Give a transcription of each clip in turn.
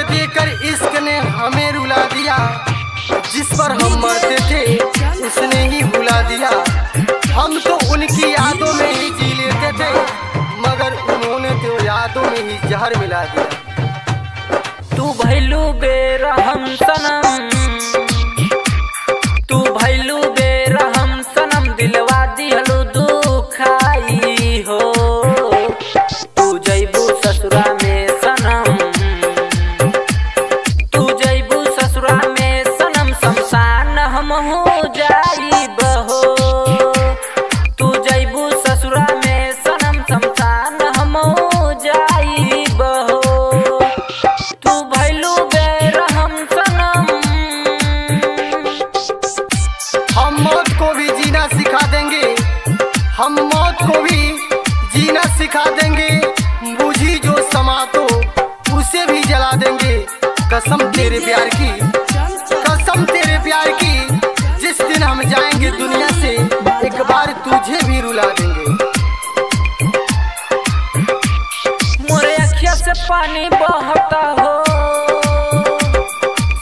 देकर इश्क ने हमें रुला दिया। जिस पर हम मरते थे उसने ही भुला दिया। हम तो उनकी यादों में ही जी लेते थे, मगर उन्होंने तो यादों में ही जहर मिला दिया। तू भैलू बेरहम सनम, तू भैलू बेरहम सनम, दिलवा दिहलू दुखाई हो। तू जैबू ससुरा में सनम, तू जैबू ससुरा में सनम, शमशान हम हो जाइब हो। तू जैबू ससुरा में सनम, शमशान हम हो जाइब हो। तू भैलू बेरहम सनम। हम मौत को भी जीना सिखा देंगे, हम मौत को भी जीना सिखा देंगे। बुझी जो समा तो उसे भी जला देंगे। कसम तेरे प्यार की, कसम तेरे प्यार की, जिस दिन हम जाएंगे दुनिया से एक बार तुझे भी रुला देंगे। मोरे अखिया से पानी बहता हो,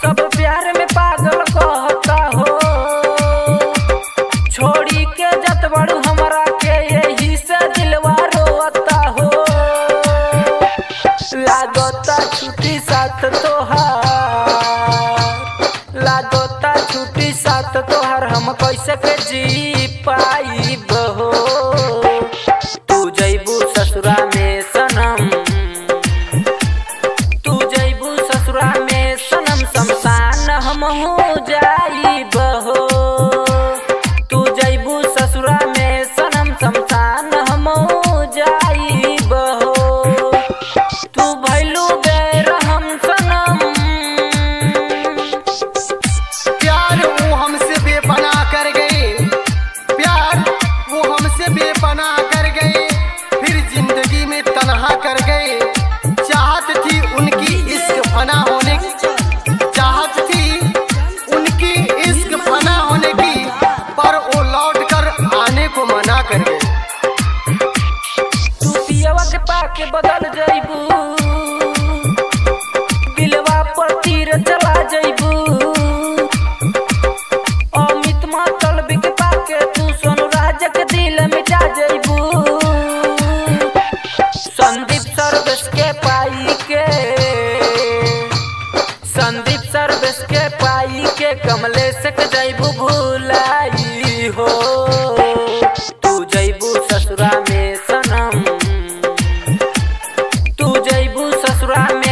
सब प्यार में पागल कहता हो। छोड़ी के जत बड़ू हमरा के यही से दिलवा रोता हो। लागता छुट्टी साथ तोहार, लागता छुट्टी साथ तोहार, हम कैसे के जी पाइब हो। तू जैबू ससुरा में सनम, तू जैबू ससुरा में सनम, शमशान हम हो जाइब हो। तू जैबू ससुरा में सनम, शमशान हम हो जाइब हो। तू भैलू बेरहम सनम। प्यार वो हमसे बेपनाह कर गए, प्यार वो हमसे बेपनाह कर गए, फिर जिंदगी में तन्हा कर गए। चाहत थी उनकी इश्क फना होने की, चाहत थी उनकी इश्क फना होने की, पर वो लौट कर आने को मना कर गए। तू पियवा के पाके बदल जैबू, दिलवा पर तीर चला जैबू। अमित मातल के पाके तू सोनू राज के दिल मिटा जैबू। संदीप सर्वेश के पाई के, संदीप सर्वेश के पाई के, कमलेश के जैबू भुलाई हो। तू जैबू ससुरा में सनम, तू जैबू ससुरा में